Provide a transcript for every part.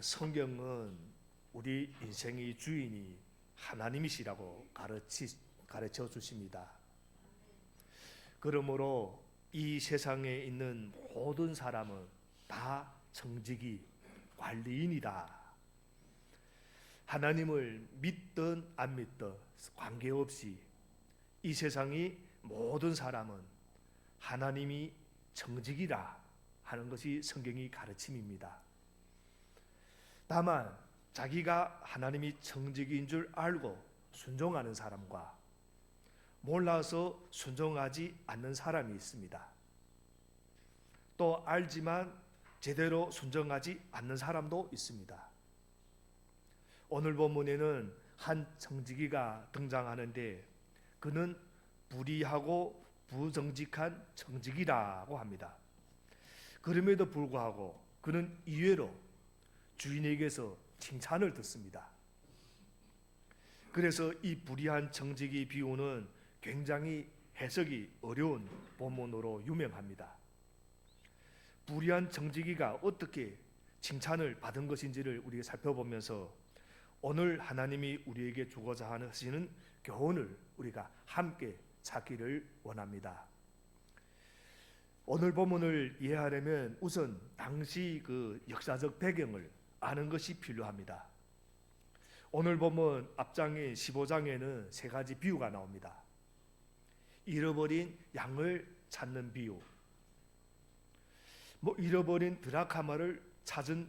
성경은 우리 인생의 주인이 하나님이시라고 가르쳐 주십니다. 그러므로 이 세상에 있는 모든 사람은 다 정직이 관리인이다. 하나님을 믿든 안 믿든 관계없이 이 세상의 모든 사람은 하나님이 정직이라 하는 것이 성경의 가르침입니다. 다만 자기가 하나님이 정직인 줄 알고 순종하는 사람과 몰라서 순종하지 않는 사람이 있습니다. 또 알지만 제대로 순종하지 않는 사람도 있습니다. 오늘 본문에는 한 정직이가 등장하는데 그는 불의하고 부정직한 정직이라고 합니다. 그럼에도 불구하고 그는 이외로 주인에게서 칭찬을 듣습니다. 그래서 이 불의한 정직의 비유는 굉장히 해석이 어려운 본문으로 유명합니다. 불의한 정직이가 어떻게 칭찬을 받은 것인지를 우리가 살펴보면서 오늘 하나님이 우리에게 주고자 하시는 교훈을 우리가 함께 찾기를 원합니다. 오늘 본문을 이해하려면 우선 당시 그 역사적 배경을 아는 것이 필요합니다. 오늘 본문 앞장인 15장에는 세 가지 비유가 나옵니다. 잃어버린 양을 찾는 비유, 잃어버린 드라카마를 찾은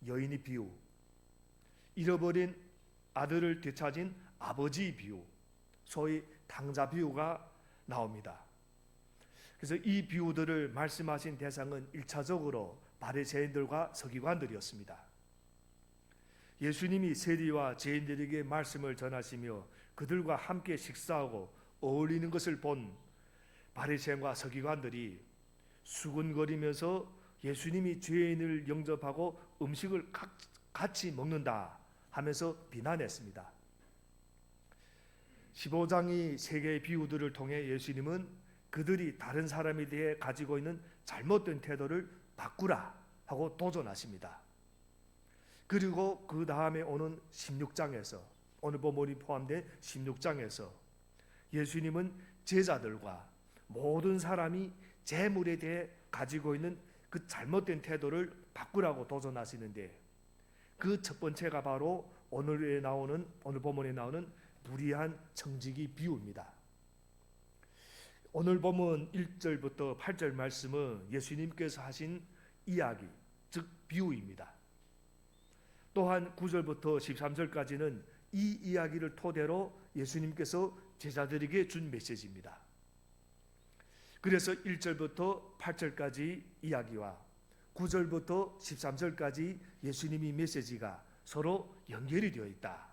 여인의 비유, 잃어버린 아들을 되찾은 아버지의 비유, 소위 탕자 비유가 나옵니다. 그래서 이 비유들을 말씀하신 대상은 1차적으로 바리새인들과 서기관들이었습니다. 예수님이 세리와 죄인들에게 말씀을 전하시며 그들과 함께 식사하고 어울리는 것을 본 바리새인과 서기관들이 수군거리면서 예수님이 죄인을 영접하고 음식을 같이 먹는다 하면서 비난했습니다. 15장이 세 개의 비유들을 통해 예수님은 그들이 다른 사람에 대해 가지고 있는 잘못된 태도를 바꾸라 하고 도전하십니다. 그리고 그 다음에 오는 16장에서 오늘 본문이 포함된 16장에서 예수님은 제자들과 모든 사람이 재물에 대해 가지고 있는 그 잘못된 태도를 바꾸라고 도전하시는데 그 첫 번째가 바로 오늘 본문에 나오는 불의한 정직의 비유입니다. 오늘 본문 1절부터 8절 말씀은 예수님께서 하신 이야기, 즉 비유입니다. 또한 9절부터 13절까지는 이 이야기를 토대로 예수님께서 제자들에게 준 메시지입니다. 그래서 1절부터 8절까지 이야기와 9절부터 13절까지 예수님의 메시지가 서로 연결이 되어 있다.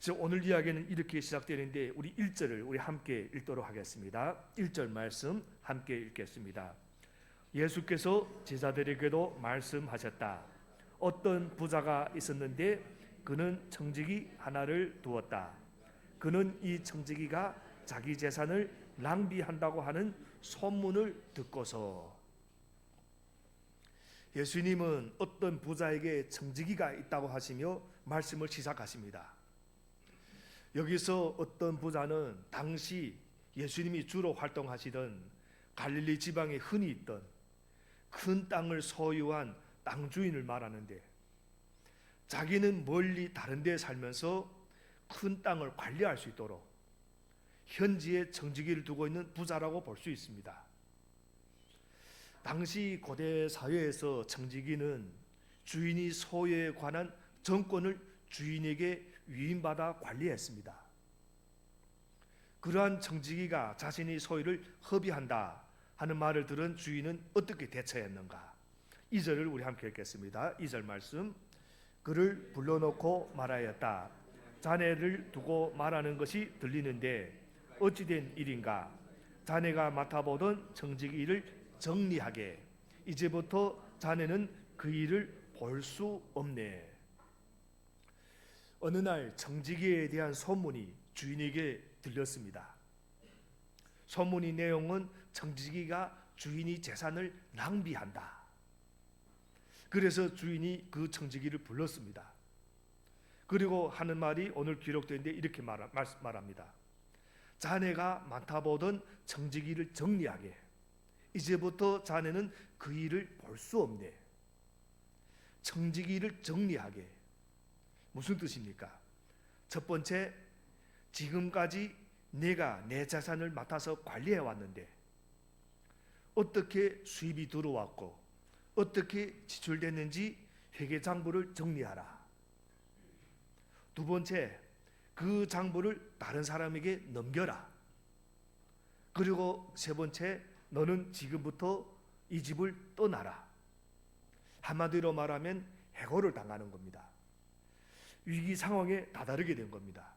그래서 오늘 이야기는 이렇게 시작되는데 우리 1절을 우리 함께 읽도록 하겠습니다. 1절 말씀 함께 읽겠습니다. 예수께서 제자들에게도 말씀하셨다. 어떤 부자가 있었는데 그는 청지기 하나를 두었다. 그는 이 청지기가 자기 재산을 낭비한다고 하는 소문을 듣고서 예수님은 어떤 부자에게 청지기가 있다고 하시며 말씀을 시작하십니다. 여기서 어떤 부자는 당시 예수님이 주로 활동하시던 갈릴리 지방에 흔히 있던 큰 땅을 소유한 땅 주인을 말하는데 자기는 멀리 다른 데 살면서 큰 땅을 관리할 수 있도록 현지에 청지기를 두고 있는 부자라고 볼 수 있습니다. 당시 고대 사회에서 청지기는 주인이 소유에 관한 정권을 주인에게 위임받아 관리했습니다. 그러한 청지기가 자신의 소유를 허비한다 하는 말을 들은 주인은 어떻게 대처했는가? 2절을 우리 함께 읽겠습니다. 2절 말씀. 그를 불러놓고 말하였다. 자네를 두고 말하는 것이 들리는데 어찌된 일인가? 자네가 맡아보던 청지기 일을 정리하게. 이제부터 자네는 그 일을 볼 수 없네. 어느 날 청지기에 대한 소문이 주인에게 들렸습니다. 소문의 내용은 청지기가 주인이 재산을 낭비한다. 그래서 주인이 그 청지기를 불렀습니다. 그리고 하는 말이 오늘 기록되어 있는데 이렇게 말합니다. 자네가 맡아보던 청지기를 정리하게. 이제부터 자네는 그 일을 볼 수 없네. 청지기를 정리하게. 무슨 뜻입니까? 첫 번째, 지금까지 내가 내 자산을 맡아서 관리해 왔는데 어떻게 수입이 들어왔고 어떻게 지출됐는지 회계장부를 정리하라. 두 번째, 그 장부를 다른 사람에게 넘겨라. 그리고 세 번째, 너는 지금부터 이 집을 떠나라. 한마디로 말하면 해고를 당하는 겁니다. 위기 상황에 다다르게 된 겁니다.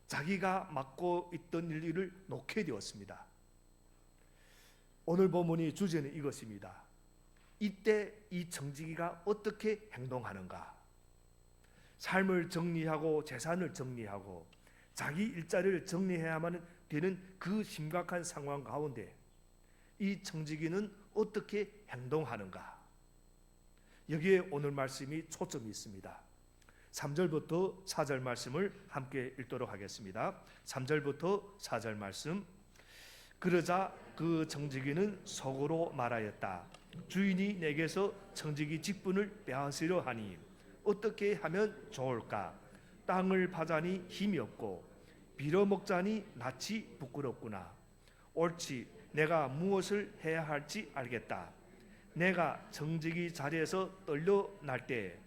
자기가 맡고 있던 일을 놓게 되었습니다. 오늘 본문의 주제는 이것입니다. 이때 이 청지기가 어떻게 행동하는가? 삶을 정리하고 재산을 정리하고 자기 일자리를 정리해야만 되는 그 심각한 상황 가운데 이 청지기는 어떻게 행동하는가? 여기에 오늘 말씀이 초점이 있습니다. 3절부터 4절 말씀을 함께 읽도록 하겠습니다. 3절부터 4절 말씀. 그러자 그 청지기는 속으로 말하였다. 주인이 내게서 청지기 직분을 빼앗으려 하니 어떻게 하면 좋을까? 땅을 파자니 힘이 없고 빌어먹자니 낯이 부끄럽구나. 옳지, 내가 무엇을 해야 할지 알겠다. 내가 청지기 자리에서 떨려날 때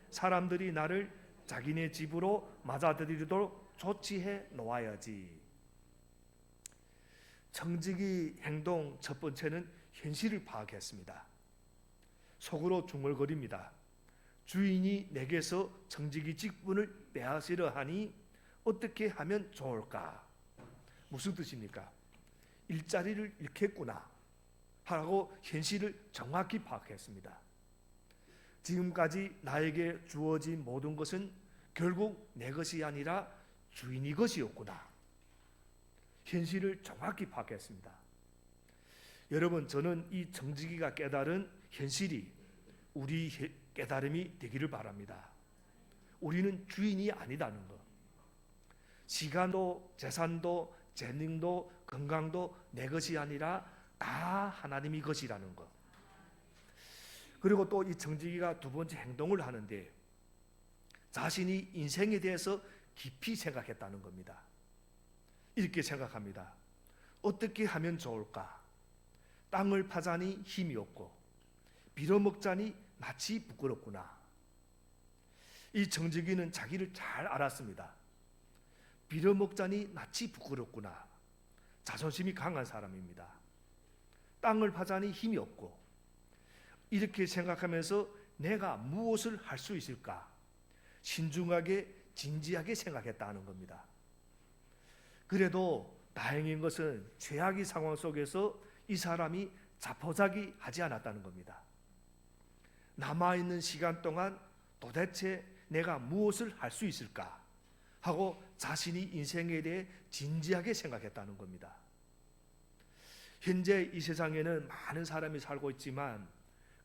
사람들이 나를 자기네 집으로 맞아들이도록 조치해 놓아야지. 청지기 행동 첫 번째는 현실을 파악했습니다. 속으로 중얼거립니다. 주인이 내게서 청지기 직분을 빼앗으려 하니 어떻게 하면 좋을까? 무슨 뜻입니까? 일자리를 잃겠구나 하고 현실을 정확히 파악했습니다. 지금까지 나에게 주어진 모든 것은 결국 내 것이 아니라 주인이 것이었구나. 현실을 정확히 파악했습니다. 여러분, 저는 이 청지기가 깨달은 현실이 우리 깨달음이 되기를 바랍니다. 우리는 주인이 아니다는 것. 시간도 재산도 재능도 건강도 내 것이 아니라 다 하나님이 것이라는 것. 그리고 또 이 청지기가 두 번째 행동을 하는데 자신이 인생에 대해서 깊이 생각했다는 겁니다. 이렇게 생각합니다. 어떻게 하면 좋을까? 땅을 파자니 힘이 없고 빌어먹자니 낯이 부끄럽구나. 이 청지기는 자기를 잘 알았습니다. 빌어먹자니 낯이 부끄럽구나. 자존심이 강한 사람입니다. 땅을 파자니 힘이 없고 이렇게 생각하면서 내가 무엇을 할 수 있을까? 신중하게 진지하게 생각했다는 겁니다. 그래도 다행인 것은 최악의 상황 속에서 이 사람이 자포자기 하지 않았다는 겁니다. 남아있는 시간 동안 도대체 내가 무엇을 할 수 있을까 하고 자신이 인생에 대해 진지하게 생각했다는 겁니다. 현재 이 세상에는 많은 사람이 살고 있지만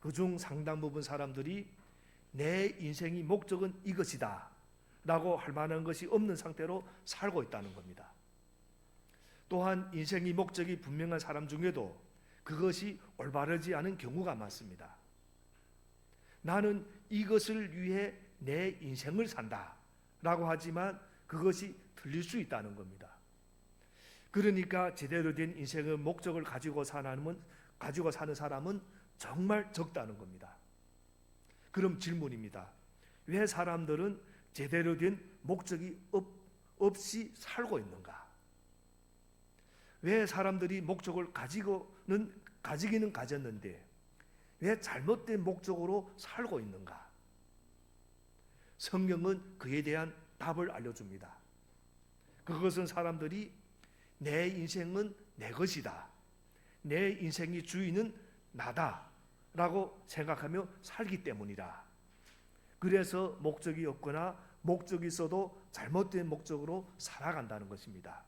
그중 상당 부분 사람들이 내 인생의 목적은 이것이다 라고 할 만한 것이 없는 상태로 살고 있다는 겁니다. 또한 인생의 목적이 분명한 사람 중에도 그것이 올바르지 않은 경우가 많습니다. 나는 이것을 위해 내 인생을 산다 라고 하지만 그것이 틀릴 수 있다는 겁니다. 그러니까 제대로 된 인생의 목적을 가지고 사는 사람은 정말 적다는 겁니다. 그럼 질문입니다. 왜 사람들은 제대로 된 목적이 없이 살고 있는가? 왜 사람들이 목적을 가지기는 가졌는데 왜 잘못된 목적으로 살고 있는가? 성경은 그에 대한 답을 알려줍니다. 그것은 사람들이 내 인생은 내 것이다. 내 인생의 주인은 나다. 라고 생각하며 살기 때문이다. 그래서 목적이 없거나 목적이 있어도 잘못된 목적으로 살아간다는 것입니다.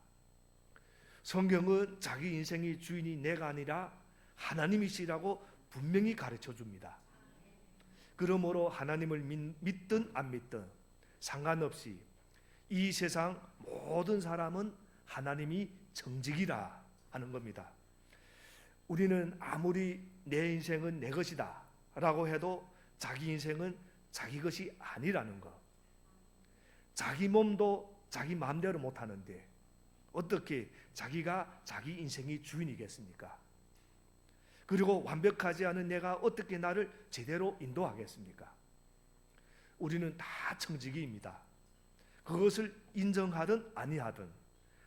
성경은 자기 인생의 주인이 내가 아니라 하나님이시라고 분명히 가르쳐 줍니다. 그러므로 하나님을 믿든 안 믿든 상관없이 이 세상 모든 사람은 하나님이 정직이라 하는 겁니다. 우리는 아무리 내 인생은 내 것이다 라고 해도 자기 인생은 자기 것이 아니라는 것. 자기 몸도 자기 마음대로 못하는데 어떻게 자기가 자기 인생의 주인이겠습니까? 그리고 완벽하지 않은 내가 어떻게 나를 제대로 인도하겠습니까? 우리는 다 청지기입니다. 그것을 인정하든 아니하든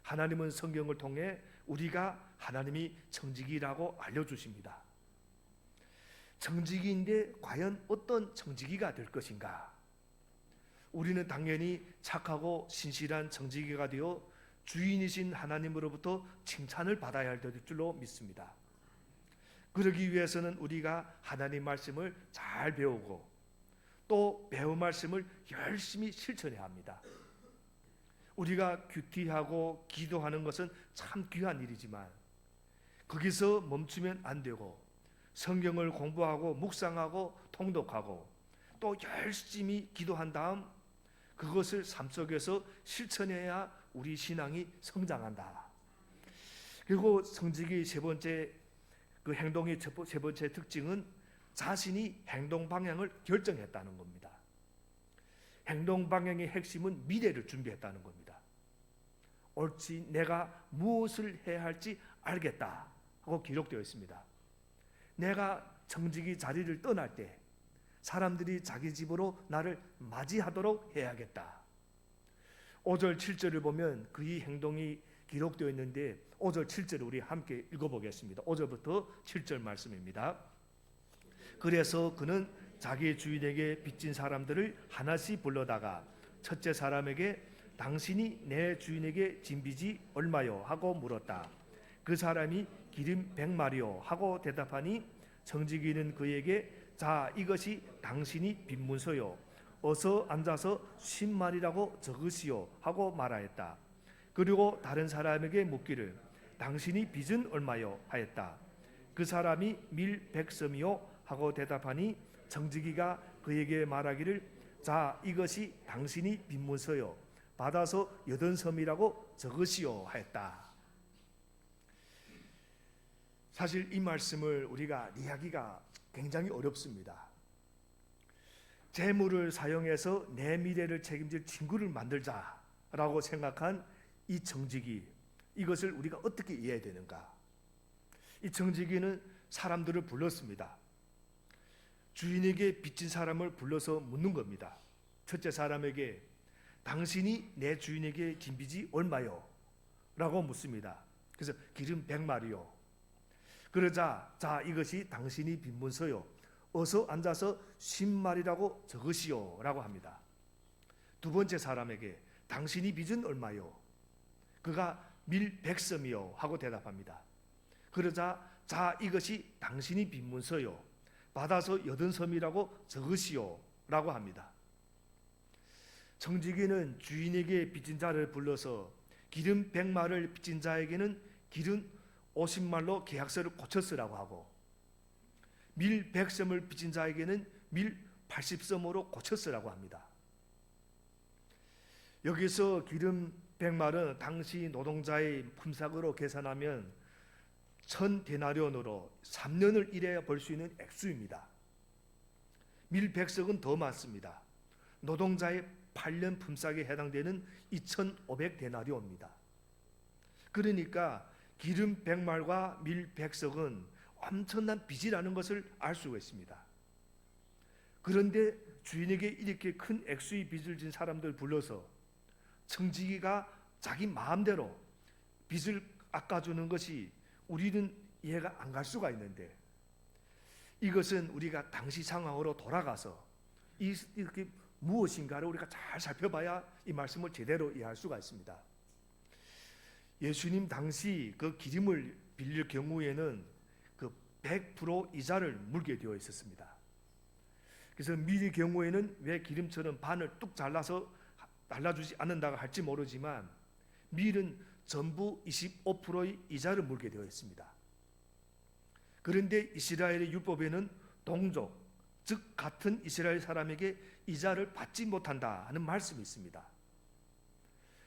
하나님은 성경을 통해 우리가 하나님이 청지기라고 알려주십니다. 청지기인데 과연 어떤 청지기가 될 것인가? 우리는 당연히 착하고 신실한 청지기가 되어 주인이신 하나님으로부터 칭찬을 받아야 할 줄로 믿습니다. 그러기 위해서는 우리가 하나님 말씀을 잘 배우고 또 배운 말씀을 열심히 실천해야 합니다. 우리가 큐티하고 기도하는 것은 참 귀한 일이지만 거기서 멈추면 안 되고 성경을 공부하고 묵상하고 통독하고 또 열심히 기도한 다음 그것을 삶 속에서 실천해야 우리 신앙이 성장한다. 그리고 청지기 세 번째 그 행동의 세 번째 특징은 자신이 행동 방향을 결정했다는 겁니다. 행동 방향의 핵심은 미래를 준비했다는 겁니다. 옳지 내가 무엇을 해야 할지 알겠다 하고 기록되어 있습니다. 내가 청지기 자리를 떠날 때 사람들이 자기 집으로 나를 맞이하도록 해야겠다. 5절 7절을 보면 그의 행동이 기록되어 있는데 5절 7절을 우리 함께 읽어보겠습니다. 5절부터 7절 말씀입니다. 그래서 그는 자기 주인에게 빚진 사람들을 하나씩 불러다가 첫째 사람에게 당신이 내 주인에게 진 빚이 얼마요? 하고 물었다. 그 사람이 기름 100마리요 하고 대답하니 청지기는 그에게 자 이것이 당신이 빚 문서요. 어서 앉아서 10마리라고 적으시오 하고 말하였다. 그리고 다른 사람에게 묻기를 당신이 빚은 얼마요? 하였다. 그 사람이 밀 100섬이요 하고 대답하니 청지기가 그에게 말하기를 자 이것이 당신이 빚 문서요. 받아서 80섬이라고 적으시오 하였다. 사실 이 말씀을 우리가 이해하기가 굉장히 어렵습니다. 재물을 사용해서 내 미래를 책임질 친구를 만들자라고 생각한 이 청지기, 이것을 우리가 어떻게 이해해야 되는가? 이 청지기는 사람들을 불렀습니다. 주인에게 빚진 사람을 불러서 묻는 겁니다. 첫째 사람에게 당신이 내 주인에게 진 빚이 얼마요? 라고 묻습니다. 그래서 기름 100마리요. 그러자 자 이것이 당신이 빚 문서요. 어서 앉아서 10마리라고 적으시오 라고 합니다. 두 번째 사람에게 당신이 빚은 얼마요? 그가 밀 100섬이요 하고 대답합니다. 그러자 자 이것이 당신이 빚 문서요. 받아서 80섬이라고 적으시오 라고 합니다. 청지기는 주인에게 빚진 자를 불러서 기름 100마를 빚진 자에게는 기름 50말로 계약서를 고쳐 쓰라고 하고 밀 100섬을 빚진 자에게는 밀 80섬으로 고쳐 쓰라고 합니다. 여기서 기름 100말은 당시 노동자의 품삯으로 계산하면 1000데나리온으로 3년을 일해야 벌 수 있는 액수입니다. 밀 100석은 더 많습니다. 노동자의 8년 품삯에 해당되는 2500데나리온입니다. 그러니까 기름 100말과 밀 100석은 엄청난 빚이라는 것을 알 수가 있습니다. 그런데 주인에게 이렇게 큰 액수의 빚을 진 사람들 불러서 청지기가 자기 마음대로 빚을 깎아주는 것이 우리는 이해가 안 갈 수가 있는데 이것은 우리가 당시 상황으로 돌아가서 이렇게 무엇인가를 우리가 잘 살펴봐야 이 말씀을 제대로 이해할 수가 있습니다. 예수님 당시 그 기름을 빌릴 경우에는 그 100% 이자를 물게 되어 있었습니다. 그래서 밀의 경우에는 왜 기름처럼 반을 뚝 잘라서 날라주지 않는다고 할지 모르지만 밀은 전부 25%의 이자를 물게 되어 있습니다. 그런데 이스라엘의 율법에는 동족, 즉 같은 이스라엘 사람에게 이자를 받지 못한다 하는 말씀이 있습니다.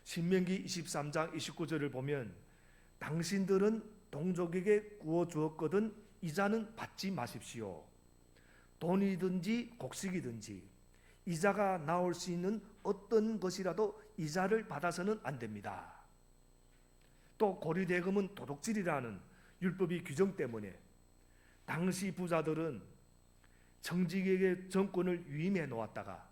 신명기 23장 29절을 보면 당신들은 동족에게 구워 주었거든 이자는 받지 마십시오. 돈이든지 곡식이든지 이자가 나올 수 있는 어떤 것이라도 이자를 받아서는 안 됩니다. 또 고리대금은 도둑질이라는 율법의 규정 때문에 당시 부자들은 청지기에게 정권을 위임해 놓았다가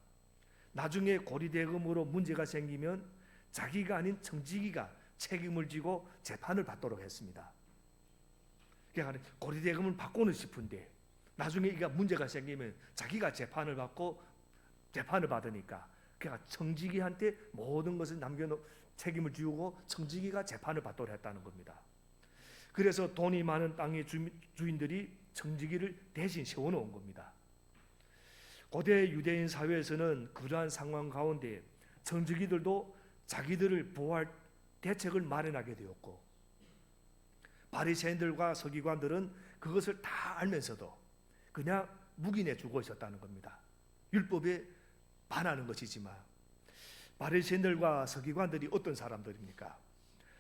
나중에 고리대금으로 문제가 생기면 자기가 아닌 청지기가 책임을 지고 재판을 받도록 했습니다. 그러니까 고리대금을 받고는 싶은데 나중에 이가 문제가 생기면 자기가 재판을 받고 재판을 받으니까 그러니까 청지기한테 모든 것을 남겨놓고 책임을 지우고 청지기가 재판을 받도록 했다는 겁니다. 그래서 돈이 많은 땅의 주인들이 청지기를 대신 세워놓은 겁니다. 고대 유대인 사회에서는 그러한 상황 가운데 청지기들도 자기들을 보호할 대책을 마련하게 되었고 바리새인들과 서기관들은 그것을 다 알면서도 그냥 묵인해 주고 있었다는 겁니다. 율법에 반하는 것이지만 바리새인들과 서기관들이 어떤 사람들입니까?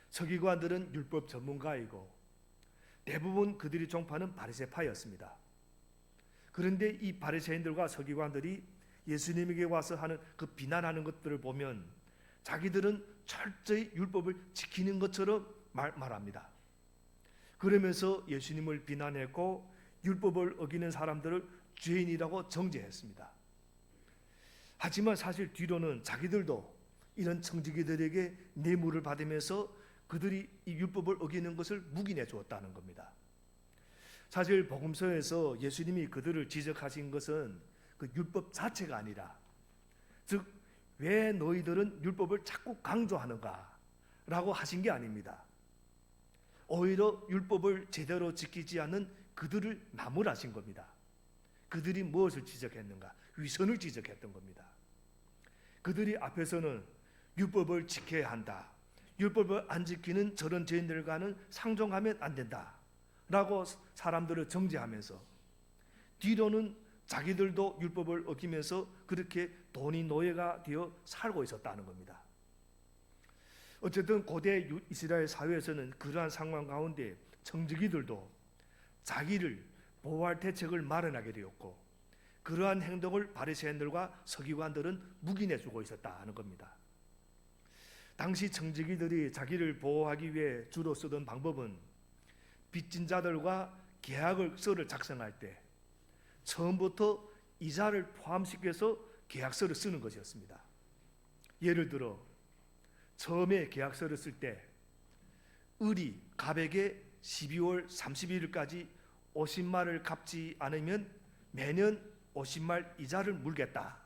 서기관들은 율법 전문가이고 대부분 그들이 종파는 바리새파였습니다. 그런데 이 바리새인들과 서기관들이 예수님에게 와서 하는 그 비난하는 것들을 보면 자기들은 철저히 율법을 지키는 것처럼 말합니다. 그러면서 예수님을 비난했고 율법을 어기는 사람들을 죄인이라고 정죄했습니다. 하지만 사실 뒤로는 자기들도 이런 청지기들에게 뇌물을 받으면서 그들이 이 율법을 어기는 것을 묵인해 주었다는 겁니다. 사실 복음서에서 예수님이 그들을 지적하신 것은 그 율법 자체가 아니라 즉 왜 너희들은 율법을 자꾸 강조하는가 라고 하신 게 아닙니다. 오히려 율법을 제대로 지키지 않는 그들을 나무라신 겁니다. 그들이 무엇을 지적했는가? 위선을 지적했던 겁니다. 그들이 앞에서는 율법을 지켜야 한다. 율법을 안 지키는 저런 죄인들과는 상종하면 안 된다. 라고 사람들을 정죄하면서 뒤로는 자기들도 율법을 어기면서 그렇게 돈이 노예가 되어 살고 있었다는 겁니다. 어쨌든 고대 이스라엘 사회에서는 그러한 상황 가운데 청지기들도 자기를 보호할 대책을 마련하게 되었고 그러한 행동을 바리새인들과 서기관들은 묵인해 주고 있었다는 겁니다. 당시 청지기들이 자기를 보호하기 위해 주로 쓰던 방법은 빚진 자들과 계약서를 작성할 때 처음부터 이자를 포함시켜서 계약서를 쓰는 것이었습니다. 예를 들어 처음에 계약서를 쓸 때 을이 갑에게 12월 31일까지 50말을 갚지 않으면 매년 50말 이자를 물겠다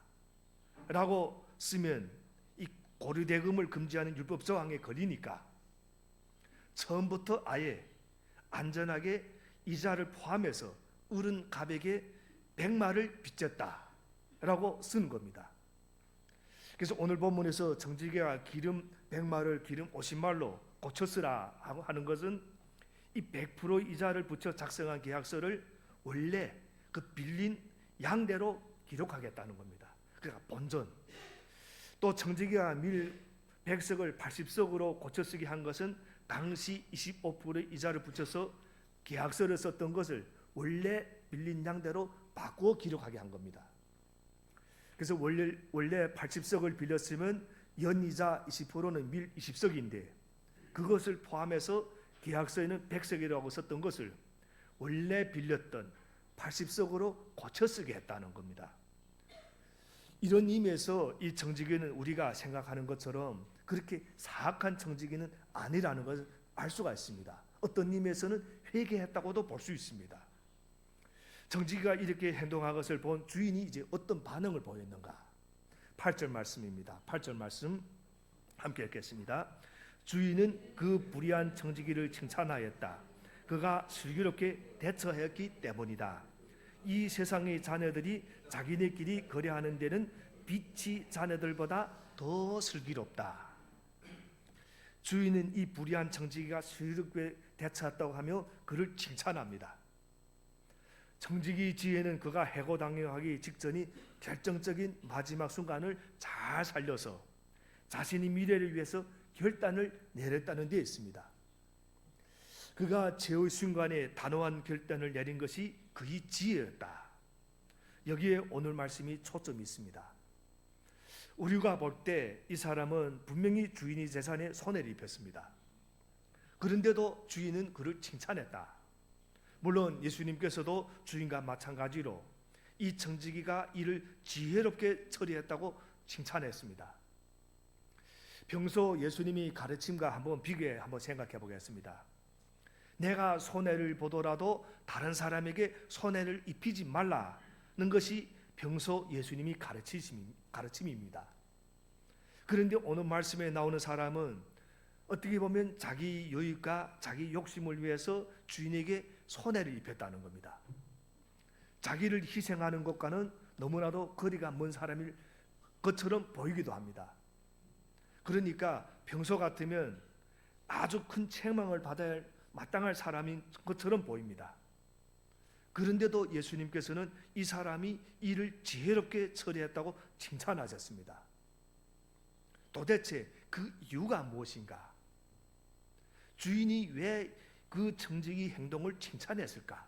라고 쓰면 이 고리대금을 금지하는 율법 저항에 걸리니까 처음부터 아예 안전하게 이자를 포함해서 을은 갑에게 100말을 빚졌다 라고 쓰는 겁니다. 그래서 오늘 본문에서 청지기가 기름 100말을 기름 50말로 고쳐 쓰라 하는 것은 이 100% 이자를 붙여 작성한 계약서를 원래 그 빌린 양대로 기록하겠다는 겁니다. 그러니까 본전. 또 청지기가 밀 100석을 80석으로 고쳐 쓰게 한 것은 당시 25%의 이자를 붙여서 계약서를 썼던 것을 원래 빌린 양대로 바꾸어 기록하게 한 겁니다. 그래서 원래 80석을 빌렸으면 연이자 20%는 밀 20석인데 그것을 포함해서 계약서에는 100석이라고 썼던 것을 원래 빌렸던 80석으로 고쳐 쓰게 했다는 겁니다. 이런 의미에서 이 청지기는 우리가 생각하는 것처럼 그렇게 사악한 청지기는 아니라는 것을 알 수가 있습니다. 어떤 의미에서는 회개했다고도 볼 수 있습니다. 청지기가 이렇게 행동한 것을 본 주인이 이제 어떤 반응을 보였는가? 8절 말씀입니다. 8절 말씀 함께 읽겠습니다. 주인은 그 불의한 청지기를 칭찬하였다. 그가 슬기롭게 대처하였기 때문이다. 이 세상의 자녀들이 자기네끼리 거래하는 데는 빛이 자녀들보다 더 슬기롭다. 주인은 이 불의한 청지기가 슬기롭게 대처했다고 하며 그를 칭찬합니다. 청지기 지혜는 그가 해고당하기 직전이 결정적인 마지막 순간을 잘 살려서 자신의 미래를 위해서 결단을 내렸다는 데 있습니다. 그가 최후의 순간에 단호한 결단을 내린 것이 그의 지혜였다. 여기에 오늘 말씀이 초점이 있습니다. 우리가 볼 때 이 사람은 분명히 주인의 재산에 손해를 입혔습니다. 그런데도 주인은 그를 칭찬했다. 물론 예수님께서도 주인과 마찬가지로 이 청지기가 이를 지혜롭게 처리했다고 칭찬했습니다. 평소 예수님이 가르침과 한번 비교해 한번 생각해 보겠습니다. 내가 손해를 보더라도 다른 사람에게 손해를 입히지 말라는 것이 평소 예수님이 가르침입니다. 그런데 오늘 말씀에 나오는 사람은 어떻게 보면 자기 유익과 자기 욕심을 위해서 주인에게 손해를 입혔다는 겁니다. 자기를 희생하는 것과는 너무나도 거리가 먼 사람일 것처럼 보이기도 합니다. 그러니까 평소 같으면 아주 큰 책망을 받아야 할 마땅할 사람인 것처럼 보입니다. 그런데도 예수님께서는 이 사람이 이를 지혜롭게 처리했다고 칭찬하셨습니다. 도대체 그 이유가 무엇인가? 주인이 왜 그 청지기 행동을 칭찬했을까?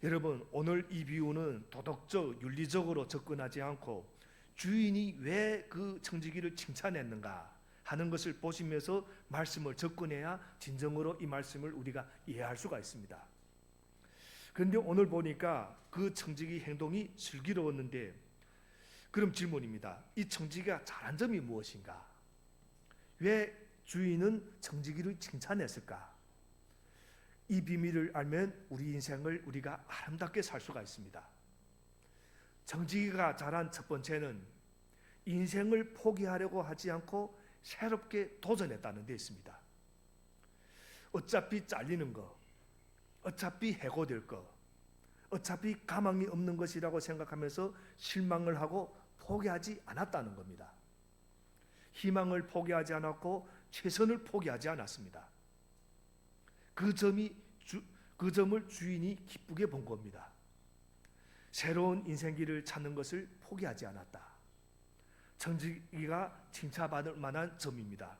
여러분, 오늘 이 비유는 도덕적, 윤리적으로 접근하지 않고 주인이 왜 그 청지기를 칭찬했는가 하는 것을 보시면서 말씀을 접근해야 진정으로 이 말씀을 우리가 이해할 수가 있습니다. 그런데 오늘 보니까 그 청지기 행동이 슬기로웠는데, 그럼 질문입니다. 이 청지기가 잘한 점이 무엇인가? 왜 주인은 청지기를 칭찬했을까? 이 비밀을 알면 우리 인생을 우리가 아름답게 살 수가 있습니다. 청지기가 잘한 첫 번째는 인생을 포기하려고 하지 않고 새롭게 도전했다는 데 있습니다. 어차피 잘리는 거, 어차피 해고될 거, 어차피 가망이 없는 것이라고 생각하면서 실망을 하고 포기하지 않았다는 겁니다. 희망을 포기하지 않았고 최선을 포기하지 않았습니다. 그 점을 주인이 기쁘게 본 겁니다. 새로운 인생길을 찾는 것을 포기하지 않았다. 청지기가 칭찬받을 만한 점입니다.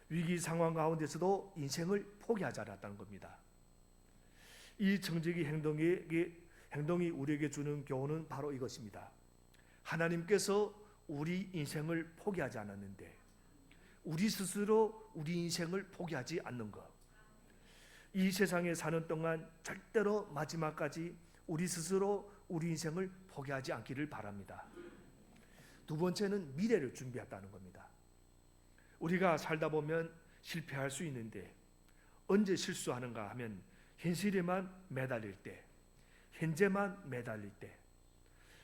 위기 상황 가운데서도 인생을 포기하지 않았다는 겁니다. 이 청지기 행동이 우리에게 주는 교훈은 바로 이것입니다. 하나님께서 우리 인생을 포기하지 않았는데 우리 스스로 우리 인생을 포기하지 않는 것. 이 세상에 사는 동안 절대로 마지막까지 우리 스스로 우리 인생을 포기하지 않기를 바랍니다. 두 번째는 미래를 준비했다는 겁니다. 우리가 살다 보면 실패할 수 있는데 언제 실수하는가 하면 현실에만 매달릴 때, 현재만 매달릴 때.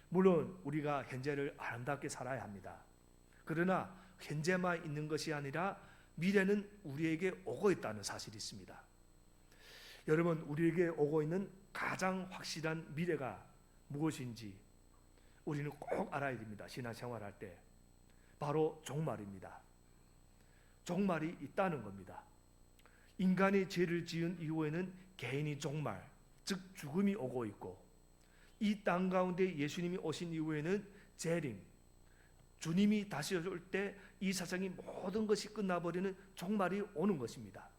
물론 우리가 현재를 아름답게 살아야 합니다. 그러나 현재만 있는 것이 아니라 미래는 우리에게 오고 있다는 사실이 있습니다. 여러분, 우리에게 오고 있는 가장 확실한 미래가 무엇인지 우리는 꼭 알아야 됩니다. 신앙생활할 때 바로 종말입니다. 종말이 있다는 겁니다. 인간이 죄를 지은 이후에는 개인이 종말, 즉 죽음이 오고 있고, 이 땅 가운데 예수님이 오신 이후에는 재림, 주님이 다시 올 때 이 세상의 모든 것이 끝나버리는 종말이 오는 것입니다.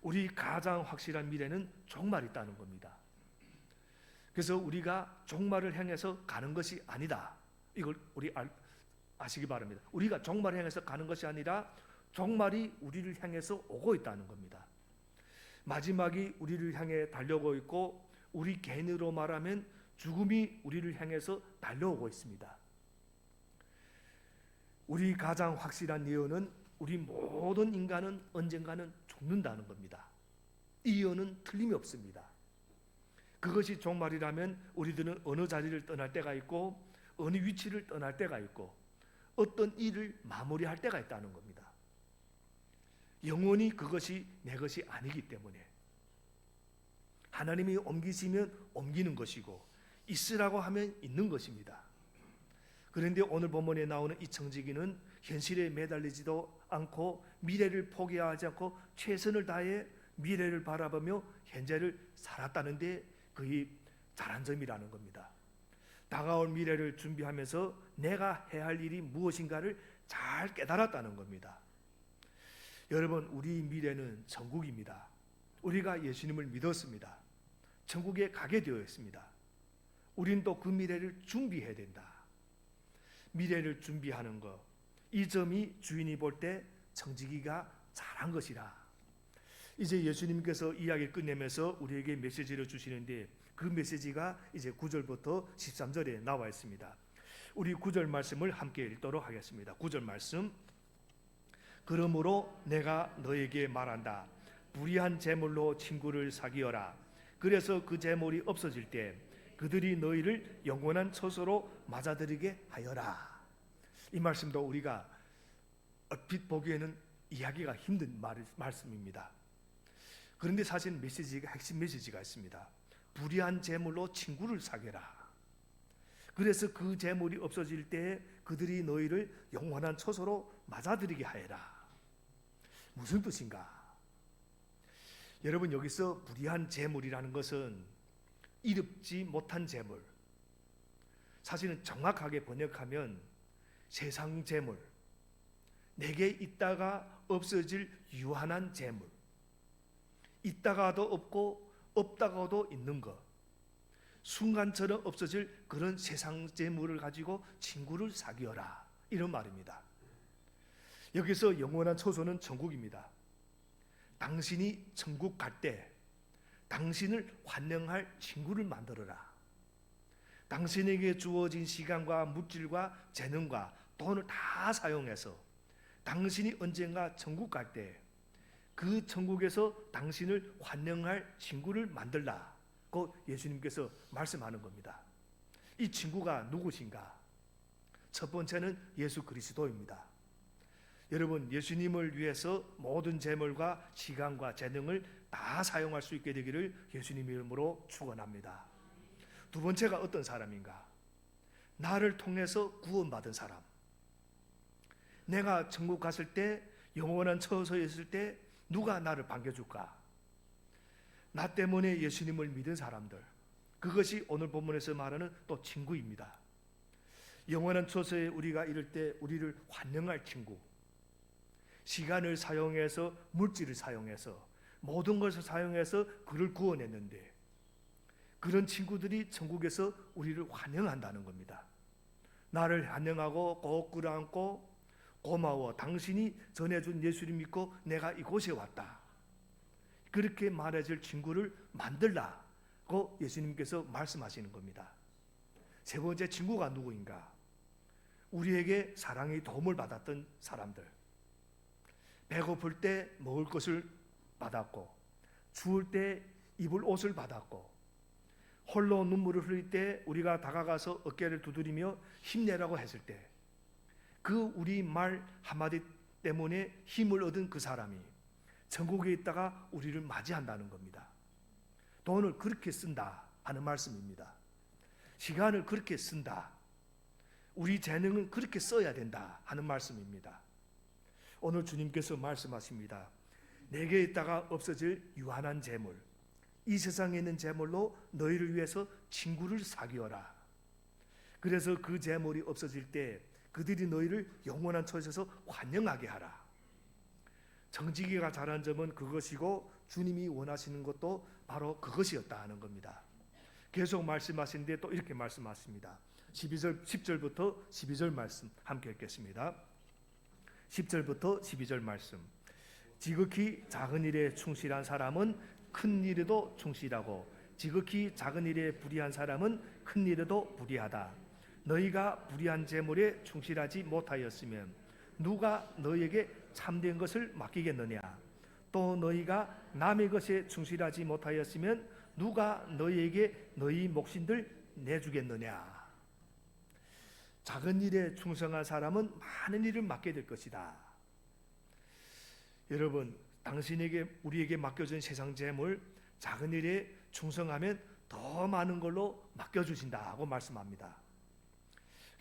우리 가장 확실한 미래는 종말이 있다는 겁니다. 그래서 우리가 종말을 향해서 가는 것이 아니다. 이걸 우리 아시기 바랍니다. 우리가 종말을 향해서 가는 것이 아니라 종말이 우리를 향해서 오고 있다는 겁니다. 마지막이 우리를 향해 달려오고 있고, 우리 개인으로 말하면 죽음이 우리를 향해서 달려오고 있습니다. 우리 가장 확실한 예언은 우리 모든 인간은 언젠가는 죽는다는 겁니다. 이 예언은 틀림이 없습니다. 그것이 종말이라면 우리들은 어느 자리를 떠날 때가 있고 어느 위치를 떠날 때가 있고 어떤 일을 마무리할 때가 있다는 겁니다. 영원히 그것이 내 것이 아니기 때문에 하나님이 옮기시면 옮기는 것이고 있으라고 하면 있는 것입니다. 그런데 오늘 본문에 나오는 이 청지기는 현실에 매달리지도 않고 미래를 포기하지 않고 최선을 다해 미래를 바라보며 현재를 살았다는데 그게 잘한 점이라는 겁니다. 다가올 미래를 준비하면서 내가 해야 할 일이 무엇인가를 잘 깨달았다는 겁니다. 여러분, 우리 미래는 천국입니다. 우리가 예수님을 믿었습니다. 천국에 가게 되어 있습니다. 우리는 또 그 미래를 준비해야 된다. 미래를 준비하는 것, 이 점이 주인이 볼 때 청지기가 잘한 것이라. 이제 예수님께서 이야기를 끝내면서 우리에게 메시지를 주시는데 그 메시지가 이제 9절부터 13절에 나와 있습니다. 우리 9절 말씀을 함께 읽도록 하겠습니다. 9절 말씀. 그러므로 내가 너에게 말한다. 불의한 재물로 친구를 사귀어라. 그래서 그 재물이 없어질 때 그들이 너희를 영원한 처소로 맞아들이게 하여라. 이 말씀도 우리가 얼핏 보기에는 이해하기가 힘든 말씀입니다. 그런데 사실 핵심 메시지가 있습니다. 불의한 재물로 친구를 사귀라. 그래서 그 재물이 없어질 때 그들이 너희를 영원한 처소로 맞아들이게 하여라. 무슨 뜻인가? 여러분, 여기서 불의한 재물이라는 것은 이롭지 못한 재물, 사실은 정확하게 번역하면 세상 재물, 내게 있다가 없어질 유한한 재물, 있다가도 없고 없다가도 있는 것, 순간처럼 없어질 그런 세상 재물을 가지고 친구를 사귀어라, 이런 말입니다. 여기서 영원한 처소는 천국입니다. 당신이 천국 갈 때 당신을 환영할 친구를 만들어라. 당신에게 주어진 시간과 물질과 재능과 돈을 다 사용해서 당신이 언젠가 천국 갈 때 그 천국에서 당신을 환영할 친구를 만들라고 예수님께서 말씀하는 겁니다. 이 친구가 누구신가? 첫 번째는 예수 그리스도입니다. 여러분, 예수님을 위해서 모든 재물과 시간과 재능을 다 사용할 수 있게 되기를 예수님 이름으로 축원합니다. 두 번째가 어떤 사람인가? 나를 통해서 구원받은 사람. 내가 천국 갔을 때, 영원한 처소에 있을 때 누가 나를 반겨줄까? 나 때문에 예수님을 믿은 사람들, 그것이 오늘 본문에서 말하는 또 친구입니다. 영원한 처소에 우리가 이를 때 우리를 환영할 친구, 시간을 사용해서, 물질을 사용해서, 모든 것을 사용해서 그를 구원했는데 그런 친구들이 천국에서 우리를 환영한다는 겁니다. 나를 환영하고 꼭 끌어안고 고마워, 당신이 전해준 예수를 믿고 내가 이곳에 왔다, 그렇게 말해줄 친구를 만들라고 예수님께서 말씀하시는 겁니다. 세 번째 친구가 누구인가? 우리에게 사랑의 도움을 받았던 사람들, 배고플 때 먹을 것을 받았고, 추울 때 입을 옷을 받았고, 홀로 눈물을 흘릴 때 우리가 다가가서 어깨를 두드리며 힘내라고 했을 때 그 우리 말 한마디 때문에 힘을 얻은 그 사람이 천국에 있다가 우리를 맞이한다는 겁니다. 돈을 그렇게 쓴다 하는 말씀입니다. 시간을 그렇게 쓴다, 우리 재능은 그렇게 써야 된다 하는 말씀입니다. 오늘 주님께서 말씀하십니다. 내게 있다가 없어질 유한한 재물, 이 세상에 있는 재물로 너희를 위해서 친구를 사귀어라. 그래서 그 재물이 없어질 때 그들이 너희를 영원한 처소에서 환영하게 하라. 정직이가 잘한 점은 그것이고 주님이 원하시는 것도 바로 그것이었다 하는 겁니다. 계속 말씀하시는데 또 이렇게 말씀하십니다. 10절부터 12절 말씀 함께 읽겠습니다. 10절부터 12절 말씀. 지극히 작은 일에 충실한 사람은 큰 일에도 충실하고 지극히 작은 일에 불의한 사람은 큰 일에도 불의하다. 너희가 불의한 재물에 충실하지 못하였으면 누가 너희에게 참된 것을 맡기겠느냐? 또 너희가 남의 것에 충실하지 못하였으면 누가 너희에게 너희 몫인들 내주겠느냐? 작은 일에 충성한 사람은 많은 일을 맡게 될 것이다. 여러분, 당신에게 우리에게 맡겨진 세상 재물, 작은 일에 충성하면 더 많은 걸로 맡겨주신다고 말씀합니다.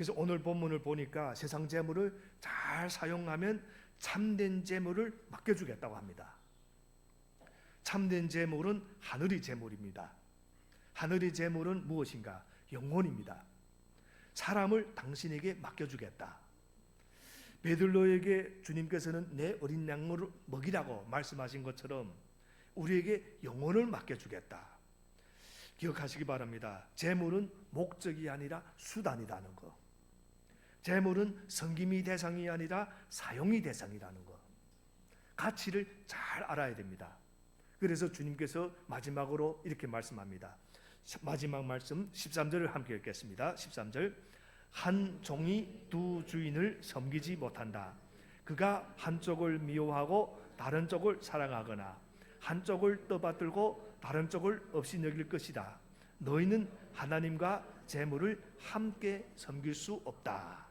그래서 오늘 본문을 보니까 세상 재물을 잘 사용하면 참된 재물을 맡겨주겠다고 합니다. 참된 재물은 하늘의 재물입니다. 하늘의 재물은 무엇인가? 영혼입니다. 사람을 당신에게 맡겨주겠다. 베들로에게 주님께서는 내 어린 양을 먹이라고 말씀하신 것처럼 우리에게 영혼을 맡겨주겠다. 기억하시기 바랍니다. 재물은 목적이 아니라 수단이라는 것. 재물은 섬김이 대상이 아니라 사용이 대상이라는 것. 가치를 잘 알아야 됩니다. 그래서 주님께서 마지막으로 이렇게 말씀합니다. 마지막 말씀 13절을 함께 읽겠습니다. 13절. 한 종이 두 주인을 섬기지 못한다. 그가 한쪽을 미워하고 다른 쪽을 사랑하거나 한쪽을 떠받들고 다른 쪽을 없이 여길 것이다. 너희는 하나님과 재물을 함께 섬길 수 없다.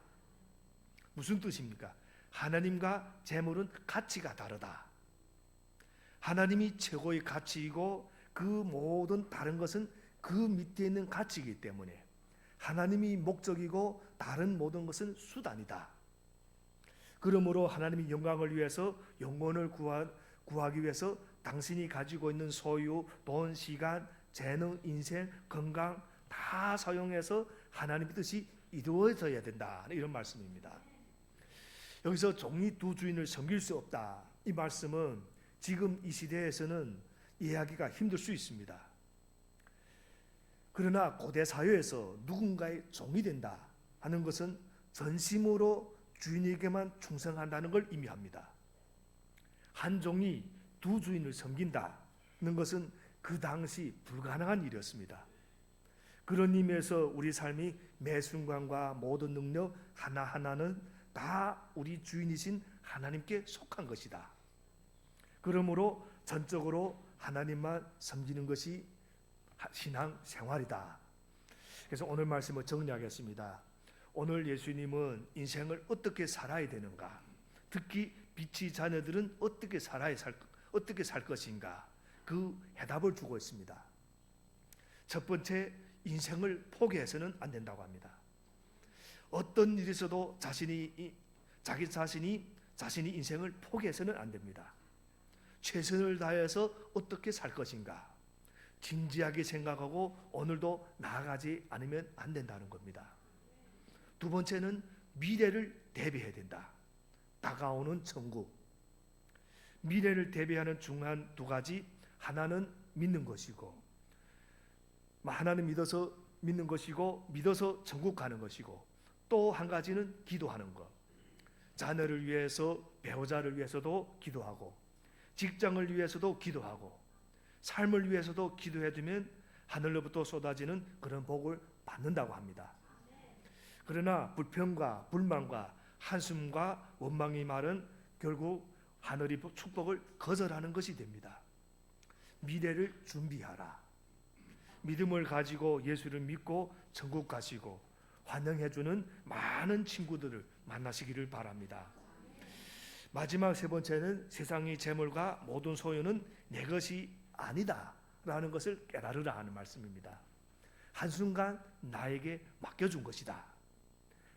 무슨 뜻입니까? 하나님과 재물은 가치가 다르다. 하나님이 최고의 가치이고 그 모든 다른 것은 그 밑에 있는 가치이기 때문에 하나님이 목적이고 다른 모든 것은 수단이다. 그러므로 하나님이 영광을 위해서 영혼을 구하기 위해서 당신이 가지고 있는 소유, 돈, 시간, 재능, 인생, 건강 다 사용해서 하나님의 뜻이 이루어져야 된다. 이런 말씀입니다. 여기서 종이 두 주인을 섬길 수 없다. 이 말씀은 지금 이 시대에서는 이해하기가 힘들 수 있습니다. 그러나 고대 사회에서 누군가의 종이 된다 하는 것은 전심으로 주인에게만 충성한다는 걸 의미합니다. 한 종이 두 주인을 섬긴다는 것은 그 당시 불가능한 일이었습니다. 그런 의미에서 우리 삶이 매 순간과 모든 능력 하나하나는 다 우리 주인이신 하나님께 속한 것이다. 그러므로 전적으로 하나님만 섬기는 것이 신앙 생활이다. 그래서 오늘 말씀을 정리하겠습니다. 오늘 예수님은 인생을 어떻게 살아야 되는가, 특히 빛의 자녀들은 어떻게 살 것인가, 그 해답을 주고 있습니다. 첫 번째, 인생을 포기해서는 안 된다고 합니다. 어떤 일에서도 자신이 인생을 포기해서는 안 됩니다. 최선을 다해서 어떻게 살 것인가 진지하게 생각하고 오늘도 나아가지 않으면 안 된다는 겁니다. 두 번째는 미래를 대비해야 된다. 다가오는 천국. 미래를 대비하는 중요한 두 가지, 하나는 믿는 것이고, 하나는 믿어서 믿는 것이고, 믿어서 천국 가는 것이고, 또 한 가지는 기도하는 것. 자녀를 위해서, 배우자를 위해서도 기도하고, 직장을 위해서도 기도하고, 삶을 위해서도 기도해두면 하늘로부터 쏟아지는 그런 복을 받는다고 합니다. 그러나 불평과 불만과 한숨과 원망의 말은 결국 하늘의 축복을 거절하는 것이 됩니다. 미래를 준비하라. 믿음을 가지고 예수를 믿고 천국 가시고 환영해주는 많은 친구들을 만나시기를 바랍니다. 마지막 세 번째는 세상의 재물과 모든 소유는 내 것이 아니다 라는 것을 깨달으라 하는 말씀입니다. 한순간 나에게 맡겨준 것이다.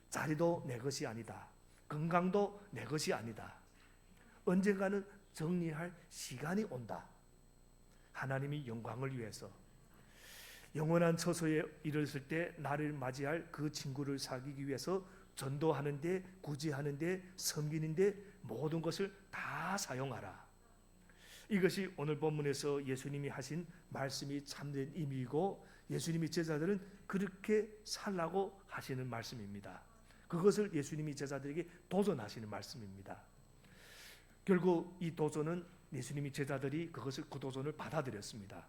자리도 내 것이 아니다. 건강도 내 것이 아니다. 언젠가는 정리할 시간이 온다. 하나님이 영광을 위해서 영원한 처소에 이르렀을 때 나를 맞이할 그 친구를 사귀기 위해서 전도하는데, 구제하는데, 섬기는데 모든 것을 다 사용하라. 이것이 오늘 본문에서 예수님이 하신 말씀이 참된 의미이고 예수님이 제자들은 그렇게 살라고 하시는 말씀입니다. 그것을 예수님이 제자들에게 도전하시는 말씀입니다. 결국 이 도전은 예수님이 제자들이 그 도전을 받아들였습니다.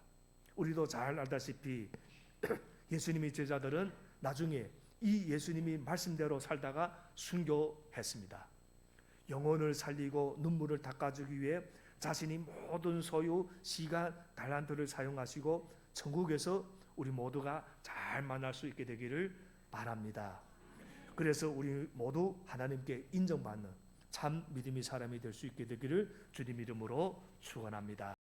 우리도 잘 알다시피 예수님의 제자들은 나중에 이 예수님이 말씀대로 살다가 순교했습니다. 영혼을 살리고 눈물을 닦아주기 위해 자신이 모든 소유, 시간, 달란트를 사용하시고 천국에서 우리 모두가 잘 만날 수 있게 되기를 바랍니다. 그래서 우리 모두 하나님께 인정받는 참 믿음의 사람이 될 수 있게 되기를 주님 이름으로 축원합니다.